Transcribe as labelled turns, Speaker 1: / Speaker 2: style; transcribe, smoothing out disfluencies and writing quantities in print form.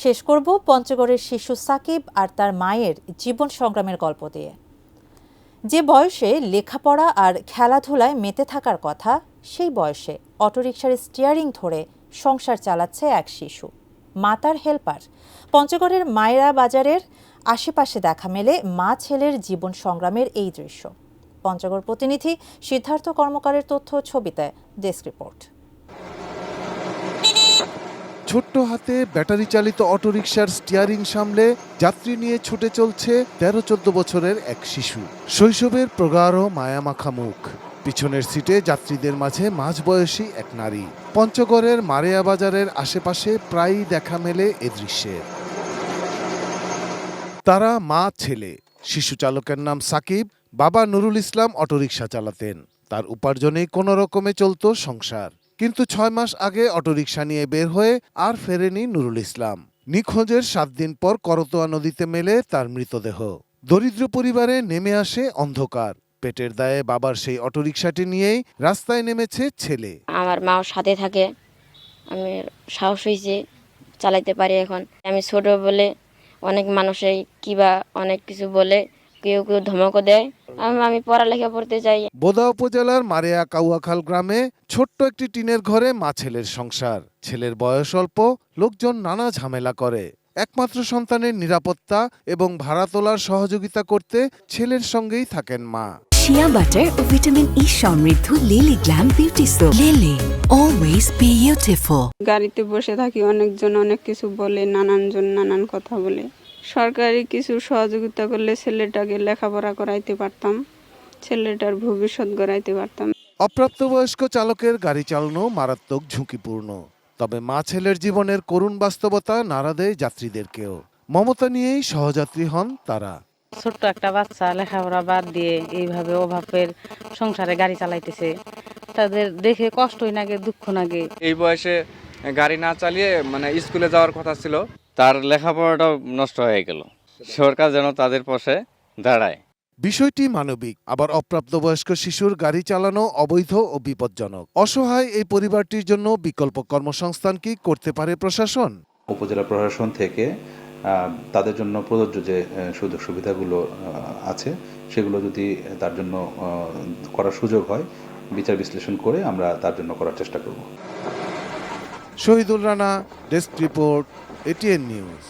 Speaker 1: শেষ করব পঞ্চগড়ের শিশু সাকিব আর তার মায়ের জীবন সংগ্রামের গল্প দিয়ে। যে বয়সে লেখাপড়া আর খেলাধুলায় মেতে থাকার কথা, সেই বয়সে অটোরিকশার স্টিয়ারিং ধরে সংসার চালাচ্ছে এক শিশু। মা তার হেল্পার। পঞ্চগড়ের মায়েরা বাজারের আশেপাশে দেখা মেলে মা ছেলের জীবন সংগ্রামের এই দৃশ্য। পঞ্চগড় প্রতিনিধি সিদ্ধার্থ কর্মকারের তথ্য ছবিতে ডেস্ক রিপোর্ট।
Speaker 2: ছোট্ট হাতে ব্যাটারি চালিত অটোরিকশার স্টিয়ারিং সামলে যাত্রী নিয়ে ছুটে চলছে 13-14 বছরের এক শিশু। শৈশবের প্রগাঢ় মায়ামাখা মুখ, পিছনের সিটে যাত্রীদের মাঝে মাঝবয়সী এক নারী। পঞ্চগড়ের মারেয়া বাজারের আশেপাশে প্রায়ই দেখা মেলে এ দৃশ্যের। তারা মা ছেলে। শিশু চালকের নাম সাকিব, বাবা নুরুল ইসলাম অটোরিকশা চালাতেন। তার উপার্জনেই কোনো রকমে চলত সংসার। কিন্তু 6 মাস আগে অটোরিকশা নিয়ে বের হয়ে আর ফেরেনি নুরুল ইসলাম। নিখোঁজের 7 দিন পর করতোয়া নদীতে মেলে তার মৃতদেহ। দরিদ্র পরিবারে নেমে আসে অন্ধকার। পেটের দায়ে বাবার সেই অটোরিকশাটি নিয়েই রাস্তায় নেমেছে ছেলে।
Speaker 3: আমার মাও সাথে থাকে, আমি সাহস হয়েছে চালাইতে পারি। এখন আমি ছোট বলে অনেক মানুষে কিবা অনেক কিছু বলে, কেউ কেউ ধমকও দেয়। আমি পড়ালেখা পড়তে চাই।
Speaker 2: বোদা উপজেলার মারেয়া কাউয়াখাল গ্রামে ছোট্ট একটি টিনের ঘরে মা ছেলের সংসার। ছেলের বয়স অল্প, লোকজন নানা ঝামেলা করে। একমাত্র সন্তানের নিরাপত্তা এবং ভাড়া তোলার সহযোগিতা করতে ছেলের সঙ্গেই থাকেন মা।
Speaker 4: শিয়া বাটার ও ভিটামিন ই সমৃদ্ধ lily glam beauty soap. Lily, always beautiful.
Speaker 5: গাড়িতে বসে থাকি, অনেকজন অনেক কিছু বলে, নানানজন নানান কথা বলে। সরকারি কিছু সহযোগিতা করলে ছেলেটাকে লেখাপড়া করাইতে পারতাম, ছেলেটার ভবিষ্যৎ গড়াইতে পারতাম।
Speaker 2: অপ্রাপ্তবয়স্ক চালকের গাড়ি চালানো মারাত্মক ঝুঁকিপূর্ণ। তবে মা ছেলের জীবনের করুণ বাস্তবতা নাড়া দেয় যাত্রীদেরকেও। মমতা নিয়েই সহযাত্রী হন তারা।
Speaker 6: ছোট্ট একটা বাচ্চা লেখাপড়া বাদ দিয়ে এইভাবে অভাবের সংসারে গাড়ি চালাইতেছে, তাদের দেখে কষ্টই লাগে, দুঃখ লাগে।
Speaker 7: এই বয়সে গাড়ি না চালিয়ে স্কুলে যাওয়ার কথা ছিল,
Speaker 8: তার লেখাপড়াটাও নষ্ট হয়ে গেল। সরকার যেন তাদের পাশে দাঁড়ায়।
Speaker 2: বিষয়টি মানবিক, আবার অপ্রাপ্তবয়স্ক শিশুর গাড়ি চালানো অবৈধ ও বিপজ্জনক। অসহায় এই পরিবারটির জন্য বিকল্প কর্মসংস্থান কি করতে পারে প্রশাসন?
Speaker 9: উপজেলা প্রশাসন থেকে তাদের জন্য প্রযোজ্য যে সুযোগ সুবিধাগুলো আছে, সেগুলো যদি তার জন্য করার সুযোগ হয়, বিচার বিশ্লেষণ করে আমরা তার জন্য করার চেষ্টা করব।
Speaker 2: Shahidul Rana, desk report, ATN news.